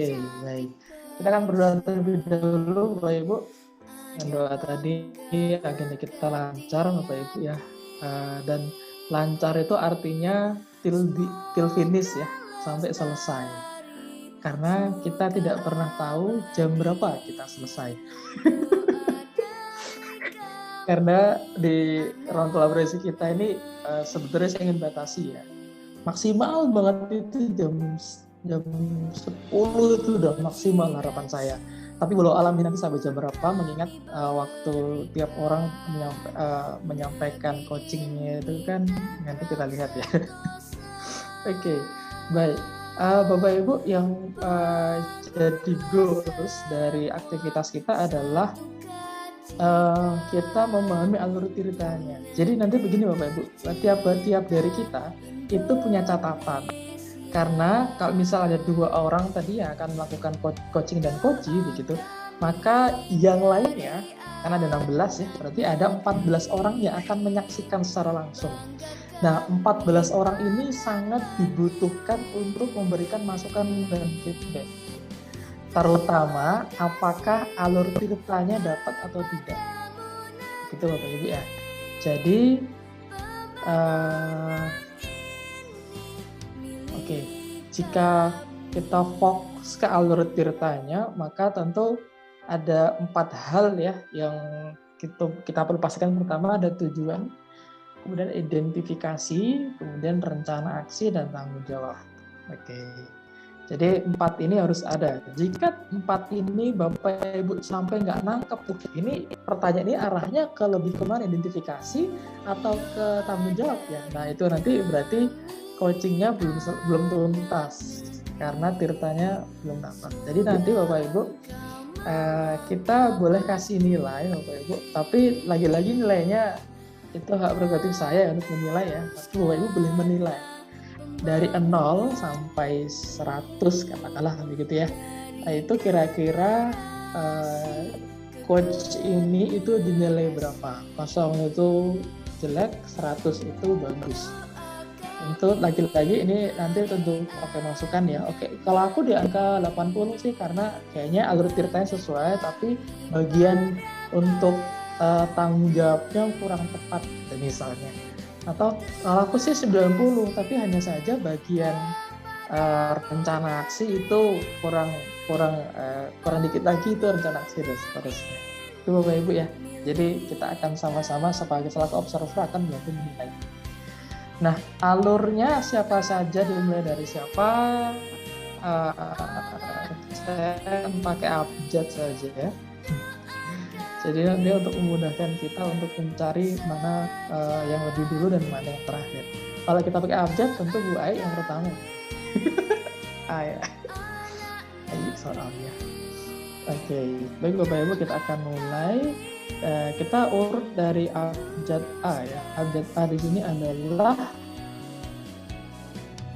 Oke, baik. Kita akan berdoa terlebih dahulu, Bapak Ibu. Dengan doa tadi agenda kita lancar, Bapak Ibu ya. Dan lancar itu artinya till finish ya, sampai selesai. Karena kita tidak pernah tahu jam berapa kita selesai. Karena di ruang kolaborasi kita ini sebetulnya saya ingin batasi ya. Maksimal banget itu jam 10 itu udah maksimal harapan saya. Tapi walau alam nanti sampai jam berapa, mengingat waktu tiap orang menyampaikan coachingnya itu kan nanti kita lihat ya. Oke, baik. Bapak Ibu, yang jadi goals dari aktivitas kita adalah kita memahami alur ceritanya. Jadi nanti begini Bapak Ibu, tiap dari kita itu punya catatan. Karena kalau misal ada 2 orang tadi yang akan melakukan coaching dan coachi begitu, maka yang lainnya, karena ada 16 ya, berarti ada 14 orang yang akan menyaksikan secara langsung. Nah, 14 orang ini sangat dibutuhkan untuk memberikan masukan dan feedback. Terutama apakah alur ceritanya dapat atau tidak. Gitu Bapak Ibu ya. Jadi jika kita fokus ke alur ceritanya, maka tentu ada 4 hal ya yang kita perlu pastikan. Pertama ada tujuan, kemudian identifikasi, kemudian rencana aksi dan tanggung jawab. Oke. Jadi 4 ini harus ada. Jika 4 ini Bapak Ibu sampai nggak nangkep, ini pertanyaan ini arahnya ke lebih kemana, identifikasi atau ke tanggung jawab ya. Nah itu nanti berarti coachingnya belum tuntas karena tirtanya belum dapat. Jadi nanti Bapak Ibu kita boleh kasih nilai Bapak Ibu, tapi lagi-lagi nilainya itu hak prerogatif saya untuk menilai ya. Tapi Bapak Ibu boleh menilai dari 0 sampai 100 katakanlah begitu ya. Nah itu kira-kira coach ini itu dinilai berapa? 0 itu jelek, 100 itu bagus. Untuk lagi-lagi ini nanti tentu pakai masukan ya. Oke, kalau aku di angka 80 sih karena kayaknya alur ceritanya sesuai, tapi bagian untuk tanggung jawabnya kurang tepat misalnya. Atau kalau aku sih 90, tapi hanya saja bagian rencana aksi itu kurang dikit lagi itu rencana aksi dan seterusnya. Itu Bapak Ibu ya. Jadi kita akan sama-sama sebagai selaku observer akan membantu menilai. Nah, alurnya siapa saja, dimulai dari siapa? Saya pakai abjad saja ya. Jadi nanti untuk memudahkan kita untuk mencari mana yang lebih dulu dan mana yang terakhir. Kalau kita pakai abjad, tentu Bu Ai yang pertama. Ya. Soalnya. Oke, baik Bapak Ibu, kita akan mulai. Kita urut dari abjad A ya. Abjad A di sini adalah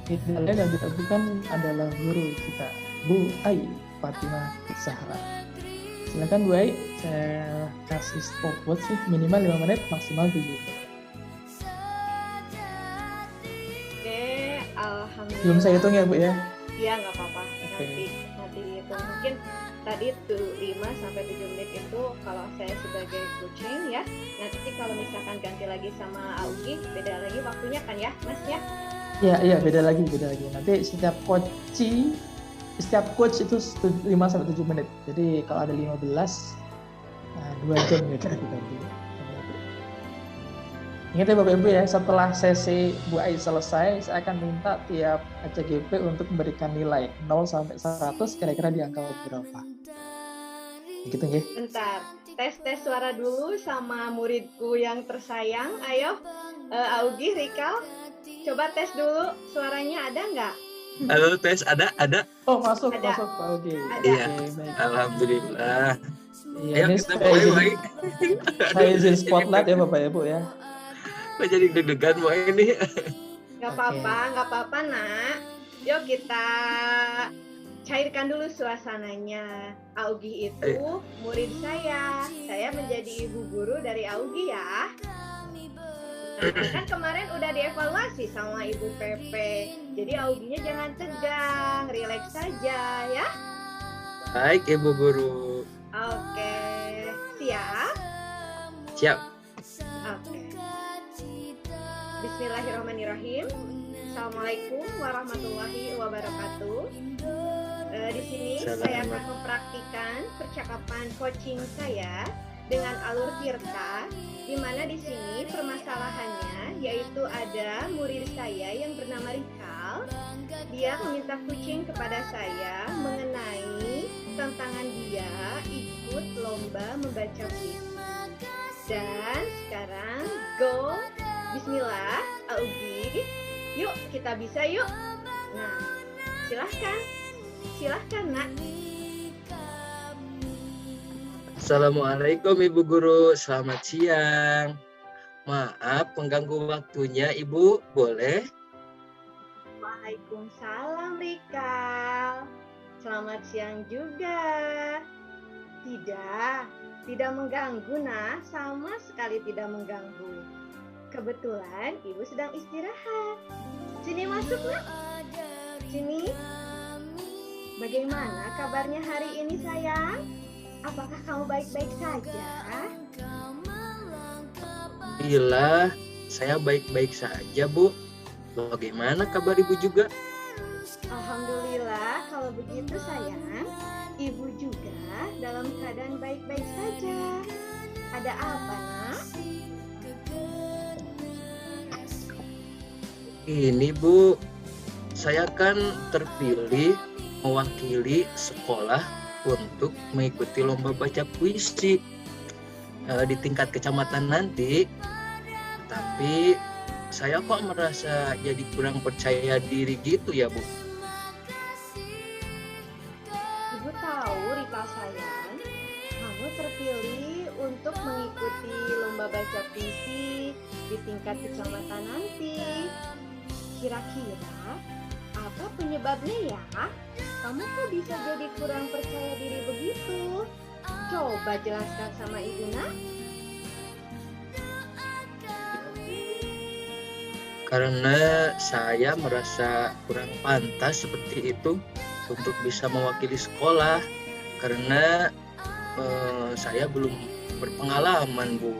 idealnya dan ditentukan adalah guru kita, Bu Ai Fatimah Zahra. Silakan Bu Ai, saya kasih stopwatch sih, minimal 5 menit, maksimal 7 menit. Oke, alhamdulillah. Belum saya hitung ya Bu ya? Iya, nggak apa-apa. Nanti hitung. Mungkin tadi tuh 5 sampai 7 menit itu kalau saya sebagai coaching ya. Nanti kalau misalkan ganti lagi sama Augie, beda lagi waktunya kan ya, Mas ya? Iya, beda lagi. Nanti setiap coach itu 5 sampai 7 menit. Jadi kalau ada 15, 2 jam gitu. Ingat ya Bapak Ibu ya, setelah sesi Bu Ai selesai, saya akan minta tiap ACGP untuk memberikan nilai 0 sampai 100 kira-kira di angka berapa. Gitu ya. Bentar, tes suara dulu sama muridku yang tersayang. Ayo, Augie, Rikal, coba tes dulu, suaranya ada nggak? Halo, tes ada. Oh, masuk ada. Pak Augie. Iya, alhamdulillah. Iya, ini saya izin spotlight ya Bapak Ibu ya. Kok jadi deg-degan Bu Ai ini? Nggak apa-apa nak. Yuk kita cairkan dulu suasananya. Augie itu murid saya menjadi ibu guru dari Augie ya. Nah, kan kemarin udah dievaluasi sama Ibu Pepe. Jadi Augie-nya jangan tegang, rileks saja ya. Baik, Ibu Guru. Oke, siap? Siap. Oke. Bismillahirrahmanirrahim. Assalamualaikum warahmatullahi wabarakatuh. Di sini saya akan mempraktikkan percakapan coaching saya dengan alur Tirta, di mana di sini permasalahannya yaitu ada murid saya yang bernama Rikal. Dia meminta coaching kepada saya mengenai tantangan dia ikut lomba membaca puisi. Dan sekarang go, bismillah, Augi. Yuk, kita bisa yuk. Nah, silahkan nak. Assalamualaikum Ibu Guru, selamat siang. Maaf mengganggu waktunya Ibu, boleh? Waalaikumsalam Rikal. Selamat siang juga. Tidak mengganggu nak, sama sekali tidak mengganggu. Kebetulan Ibu sedang istirahat. Sini masuk nak. Sini. Bagaimana kabarnya hari ini sayang? Apakah kamu baik-baik saja? Alhamdulillah, saya baik-baik saja Bu. Bagaimana kabar Ibu juga? Alhamdulillah, kalau begitu sayang, Ibu juga dalam keadaan baik-baik saja. Ada apa nak? Ini Bu, saya kan terpilih mewakili sekolah untuk mengikuti lomba baca puisi di tingkat kecamatan nanti. Tapi saya kok merasa jadi kurang percaya diri gitu ya Bu. Ibu tahu Rika sayang, kamu terpilih untuk mengikuti lomba baca puisi di tingkat kecamatan nanti. Kira-kira apa penyebabnya ya? Kamu kok bisa jadi kurang percaya diri begitu? Coba jelaskan sama Ibu nak. Karena saya merasa kurang pantas seperti itu untuk bisa mewakili sekolah. Karena saya belum berpengalaman Bu.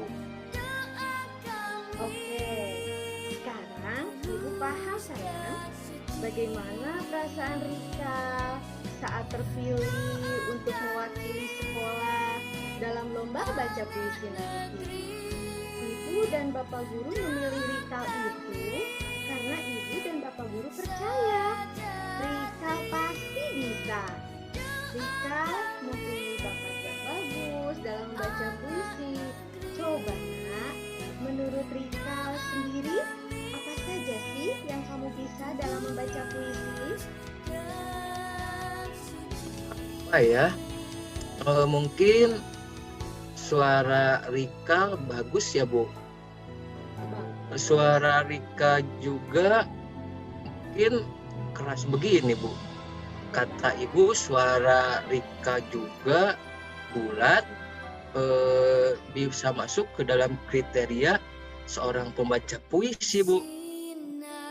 Bagaimana perasaan Rika saat terpilih untuk mewakili sekolah dalam lomba baca puisi nanti? Ibu dan Bapak Guru memilih Rika itu karena Ibu dan Bapak Guru percaya Rika pasti bisa. Rika mempunyai bakat yang bagus dalam membaca puisi. Coba nak, menurut Rika sendiri, apa saja sih yang kamu bisa dalam membaca puisi? Apa ya? Mungkin suara Rika bagus ya Bu. Suara Rika juga mungkin keras begini Bu. Kata Ibu suara Rika juga bulat, bisa masuk ke dalam kriteria seorang pembaca puisi Bu.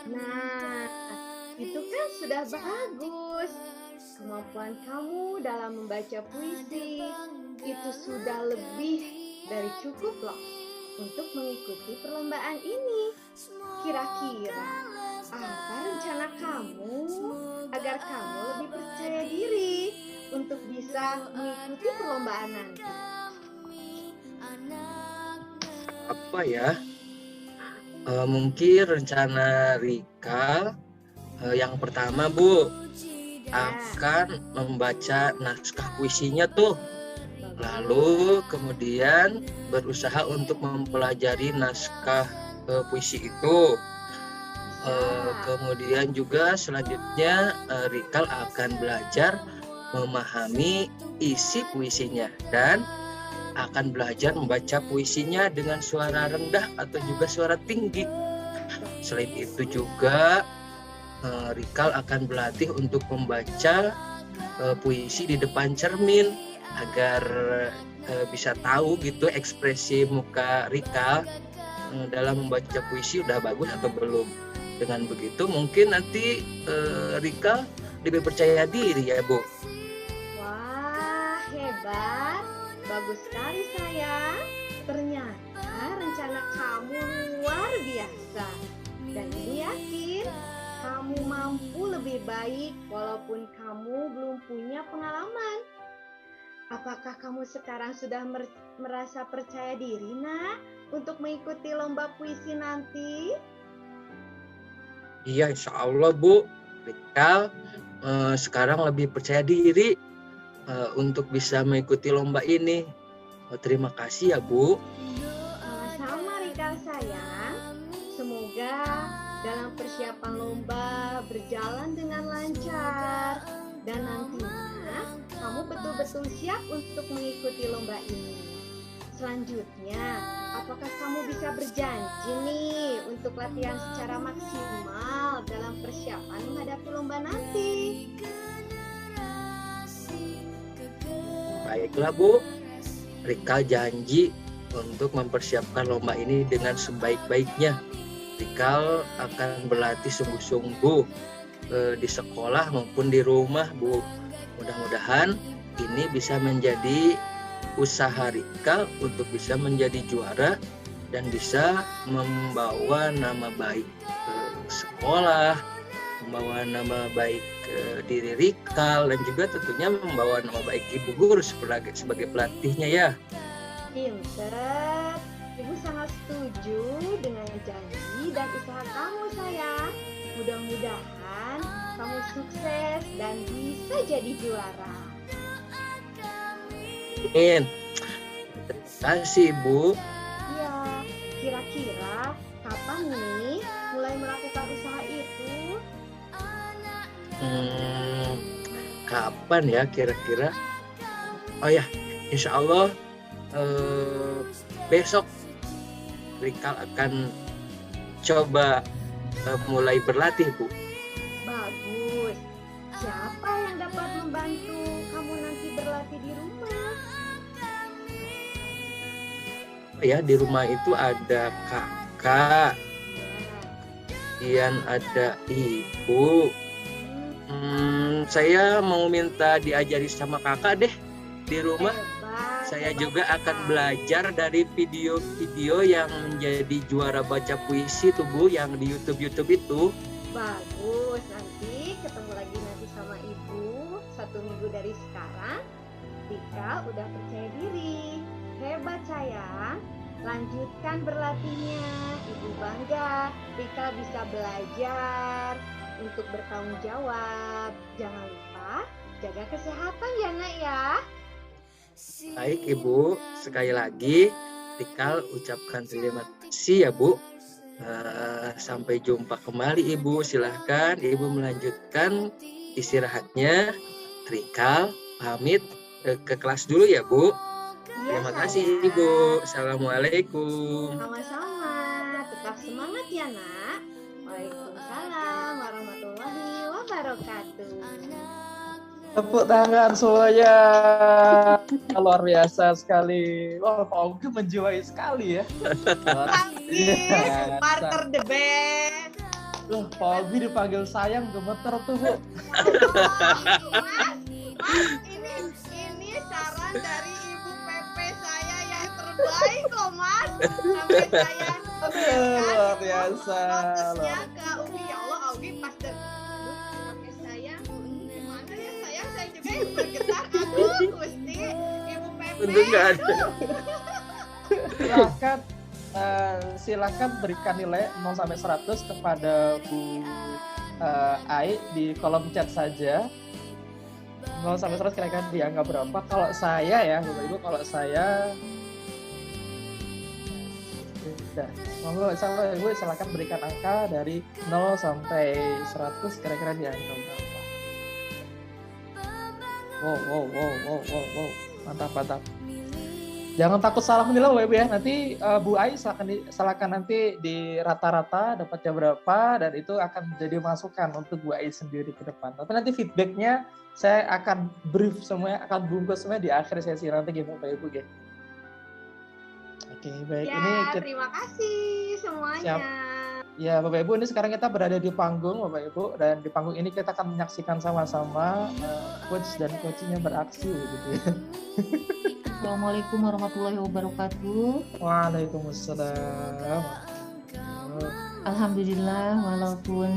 Nah, itu kan sudah bagus. Kemampuan kamu dalam membaca puisi itu sudah lebih dari cukup loh untuk mengikuti perlombaan ini. Kira-kira apa rencana kamu agar kamu lebih percaya diri untuk bisa mengikuti perlombaan nanti? Apa ya? Mungkin rencana Rika yang pertama Bu akan membaca naskah puisinya tuh, lalu kemudian berusaha untuk mempelajari naskah puisi itu. Kemudian juga selanjutnya Rikal akan belajar memahami isi puisinya dan akan belajar membaca puisinya dengan suara rendah atau juga suara tinggi. Selain itu juga Rikal akan berlatih untuk membaca puisi di depan cermin agar bisa tahu gitu ekspresi muka Rikal dalam membaca puisi udah bagus atau belum. Dengan begitu mungkin nanti Rikal lebih percaya diri ya Bu. Wah, hebat, bagus sekali sayang. Ternyata rencana kamu luar biasa. Dan Ibu yakin kamu mampu lebih baik walaupun kamu belum punya pengalaman. Apakah kamu sekarang sudah merasa percaya diri, Nak, untuk mengikuti lomba puisi nanti? Iya, insya Allah Bu. Rikal sekarang lebih percaya diri untuk bisa mengikuti lomba ini. Terima kasih ya Bu. Sama-sama Rikal sayang. Semoga dalam persiapan lomba berjalan dengan lancar. Dan nantinya kamu betul-betul siap untuk mengikuti lomba ini. Selanjutnya, apakah kamu bisa berjanji nih untuk latihan secara maksimal dalam persiapan menghadapi lomba nanti? Baiklah Bu, Rikal janji untuk mempersiapkan lomba ini dengan sebaik-baiknya. Rikal akan berlatih sungguh-sungguh di sekolah maupun di rumah Bu. Mudah-mudahan ini bisa menjadi usaha Rikal untuk bisa menjadi juara dan bisa membawa nama baik sekolah, membawa nama baik diri Rikal, dan juga tentunya membawa nama baik Ibu Guru sebagai pelatihnya ya. Pinter, Ibu sangat setuju dengan janji dan usaha kamu sayang. Mudah-mudahan kamu sukses dan bisa jadi juara. Amin. Terima kasih Bu. Iya, kira-kira kapan nih mulai melakukan usaha itu? Kapan ya kira-kira? Oh ya, insya Allah besok Rikal akan coba mulai berlatih Bu. Bagus. Siapa yang dapat membantu kamu nanti berlatih di rumah? Ya, di rumah itu ada kakak, kemudian ada ibu. Saya mau minta diajari sama kakak deh di rumah. Saya juga akan belajar dari video-video yang menjadi juara baca puisi tuh Bu, yang di YouTube itu. Bagus, nanti ketemu lagi nanti sama Ibu 1 minggu dari sekarang. Rika udah percaya diri. Hebat sayang. Lanjutkan berlatihnya. Ibu bangga Rika bisa belajar untuk bertanggung jawab. Jangan lupa jaga kesehatan ya Nak ya. Baik Ibu, sekali lagi Rikal ucapkan terima kasih ya Bu. Sampai jumpa kembali Ibu. Silahkan Ibu melanjutkan istirahatnya. Rikal pamit ke kelas dulu ya Bu. Terima kasih Ibu. Assalamualaikum. Sama-sama. Tetap semangat ya Nak. Waalaikumsalam warahmatullahi wabarakatuh. Tepuk tangan semuanya. Luar biasa sekali. Wah, Pak Ogi menjiwai sekali ya. Partner the best. Loh, Pak Ogi dipanggil sayang gemeter tuh, Bu. Mas, ini saran dari Ibu Pepe saya yang terbaik loh Mas. Sampai saya luar biasa. Fokusnya ke Ugi, ya Allah Ugi pas pakai sayang. Gimana ya sayang, saya juga yang bergetar. Aduh Gusti, Ibu Pepe. Untung nggak ada. Silakan berikan nilai 0 sampai 100 kepada Bu Ai di kolom chat saja. 0 sampai 100 kira-kira dianggap berapa? Kalau saya ya, Bapak Ibu, kalau saya sudah. Monggo sama Ibu silakan berikan angka dari 0 sampai 100 kira-kira dianggap berapa? Wow. Mantap. Jangan takut salah menilai Bapak Ibu ya. Nanti Bu Ai silakan nanti di rata-rata dapatnya berapa, dan itu akan menjadi masukan untuk Bu Ai sendiri ke depan. Tapi nanti feedbacknya saya akan brief semuanya, akan bungkus semuanya di akhir sesi nanti gitu Bapak Ibu ya. Oke, baik. Ya, Ini terima kasih semuanya. Siap. Ya Bapak Ibu, ini sekarang kita berada di panggung Bapak Ibu, dan di panggung ini kita akan menyaksikan sama-sama coach dan coachnya beraksi gitu ya. Assalamualaikum warahmatullahi wabarakatuh. Waalaikumsalam. Alhamdulillah, walaupun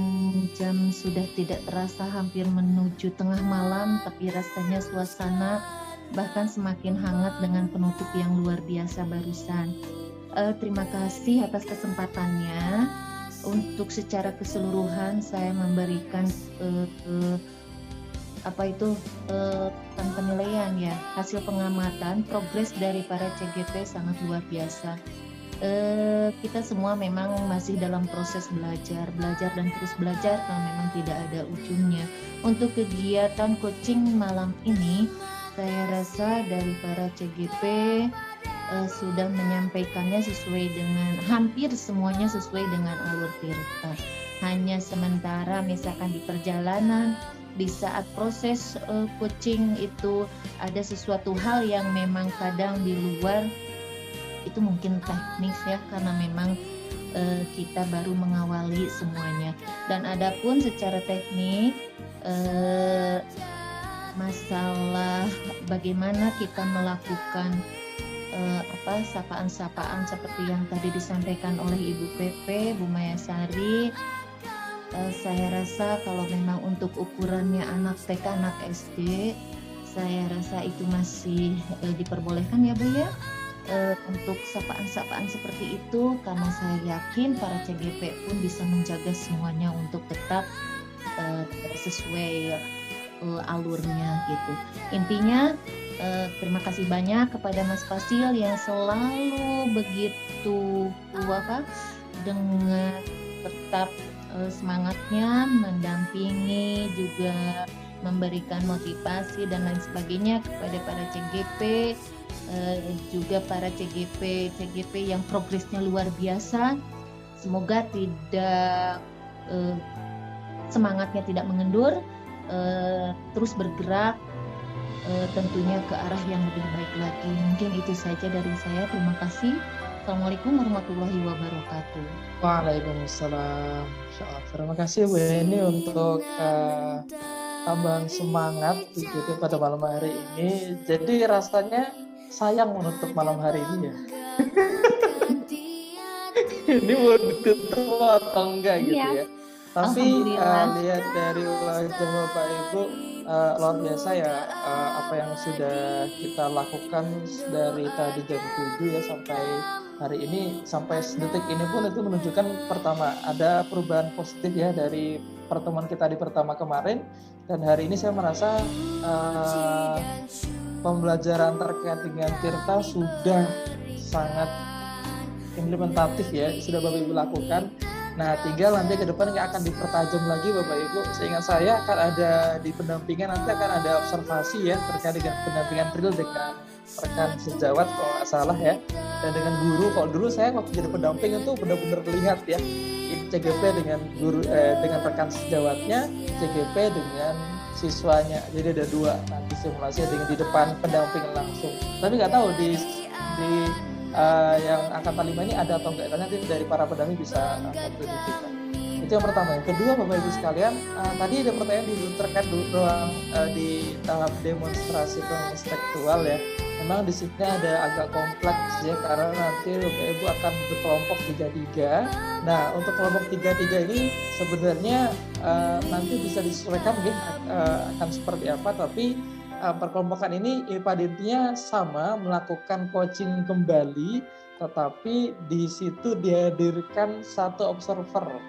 jam sudah tidak terasa hampir menuju tengah malam, tapi rasanya suasana bahkan semakin hangat dengan penutup yang luar biasa barusan. Terima kasih atas kesempatannya. Untuk secara keseluruhan saya memberikan penilaian ya, hasil pengamatan progres dari para CGP sangat luar biasa. Kita semua memang masih dalam proses belajar dan terus belajar karena memang tidak ada ujungnya. Untuk kegiatan coaching malam ini, saya rasa dari para CGP sudah menyampaikannya sesuai dengan, hampir semuanya sesuai dengan alur tirta. Hanya sementara misalkan di perjalanan, di saat proses coaching itu ada sesuatu hal yang memang kadang di luar, itu mungkin teknis ya, karena memang kita baru mengawali semuanya. Dan adapun secara teknik, masalah bagaimana kita melakukan sapaan-sapaan seperti yang tadi disampaikan oleh Ibu Pepe, Bu Mayasari, saya rasa kalau memang untuk ukurannya anak TK, anak SD, saya rasa itu masih diperbolehkan ya Bu ya, untuk sapaan-sapaan seperti itu, karena saya yakin para CGP pun bisa menjaga semuanya untuk tetap sesuai alurnya gitu. Intinya terima kasih banyak kepada Mas Fasil yang selalu begitu dengan tetap semangatnya mendampingi, juga memberikan motivasi dan lain sebagainya kepada para CGP, juga para CGP yang progresnya luar biasa. Semoga tidak semangatnya tidak mengendur, terus bergerak tentunya ke arah yang lebih baik lagi. Mungkin itu saja dari saya. Terima kasih. Assalamualaikum warahmatullahi wabarakatuh. Waalaikumsalam. Terima kasih Bu Eni untuk tambahan semangat begitu pada malam hari ini. Jadi rasanya sayang menutup malam hari ini ya. Ini mau ditutup atau enggak gitu ya. Tapi lihat dari wajah Bapak Ibu, luar biasa ya apa yang sudah kita lakukan dari tadi jam 7 ya sampai hari ini, sampai detik ini pun itu menunjukkan pertama ada perubahan positif ya dari pertemuan kita di pertama kemarin, dan hari ini saya merasa pembelajaran terkait dengan tirta sudah sangat implementatif ya, sudah Bapak Ibu lakukan. Nah, tinggal nanti ke depan yang akan dipertajam lagi Bapak Ibu. Seingat saya akan ada di pendampingan, nanti akan ada observasi ya terkait dengan pendampingan drill dengan rekan sejawat kalau nggak salah ya, dan dengan guru. Kalau dulu saya waktu jadi pendamping itu benar-benar lihat ya, CGP dengan guru dengan rekan sejawatnya, CGP dengan siswanya. Jadi ada dua nanti simulasi dengan di depan pendamping langsung. Tapi nggak tahu di yang angkatan 5 ini ada atau enggak, nanti dari para pendamping bisa kontribusikan. Itu yang pertama. Yang kedua Bapak Ibu sekalian, tadi ada pertanyaan terkait ruang di tahap demonstrasi kontekstual ya. Memang di sini ada agak kompleks ya, karena nanti Bapak Ibu akan berkelompok 3-3. Nah, untuk kelompok 3-3 ini sebenarnya nanti bisa disesuaikan ya, akan seperti apa, tapi perkelompokan ini pada intinya sama, melakukan coaching kembali, tetapi di situ dihadirkan satu observer.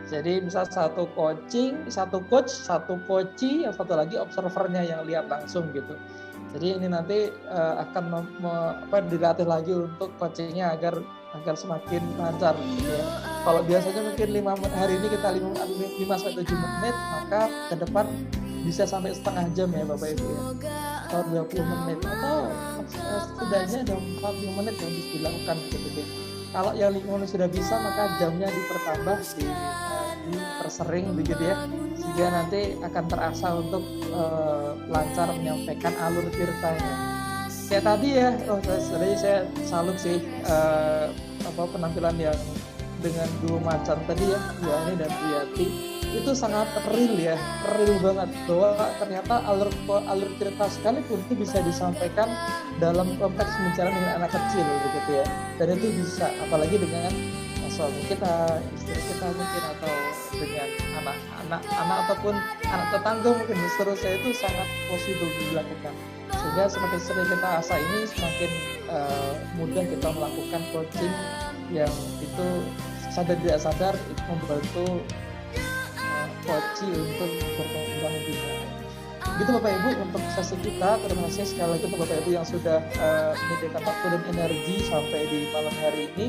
Jadi misal satu coaching, satu coach, satu coachee, yang satu lagi observernya yang lihat langsung gitu. Jadi ini nanti akan dilatih lagi untuk coachingnya agar semakin lancar gitu ya. Kalau biasanya mungkin 5 hari ini kita 5-7 menit, maka ke depan bisa sampai setengah jam ya Bapak Ibu ya, atau 20 menit atau setidaknya ada 40 menit yang bisa dilakukan gitu. Kalau yang 5 menit sudah bisa, maka jamnya dipertambah, dipersering begitu ya, sehingga nanti akan terasa untuk lancar menyampaikan alur tirtanya. Kayak tadi ya, tadi saya salut sih penampilan yang dengan dua macan tadi ya, Bu Ani dan Bu Yati, itu sangat real ya, real banget bahwa ternyata alur cerita sekalipun itu bisa disampaikan dalam konteks bicara dengan anak kecil begitu ya, dan itu bisa apalagi dengan suami kita, istri kita mungkin, atau dengan anak ataupun anak tetangga mungkin, seterusnya, itu sangat possible dilakukan. Sehingga semakin sering kita asah ini, semakin mudah kita melakukan coaching yang itu sadar tidak sadar itu membantu coaching untuk berkembang juga. Gitu Bapak Ibu untuk sesi kita. Terima kasih sekali lagi untuk Bapak Ibu yang sudah menyediakan waktu dan energi sampai di malam hari ini.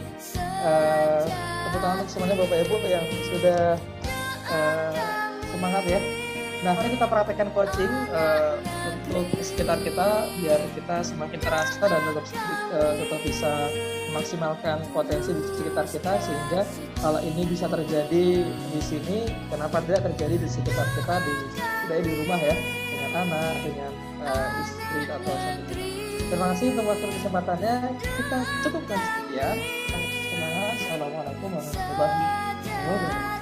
Tepuk tangan untuk semuanya Bapak Ibu yang sudah semangat ya. Nah, mari kita praktekkan coaching untuk sekitar kita biar kita semakin terasa dan tetap bisa memaksimalkan potensi di sekitar kita, sehingga kalau ini bisa terjadi di sini, kenapa tidak terjadi di sekitar kita, di rumah ya, dengan anak, dengan istri atau suami kita. Terima kasih untuk waktu kesempatannya. Kita cukupkan sekian. Semangat. Assalamualaikum warahmatullahi wabarakatuh.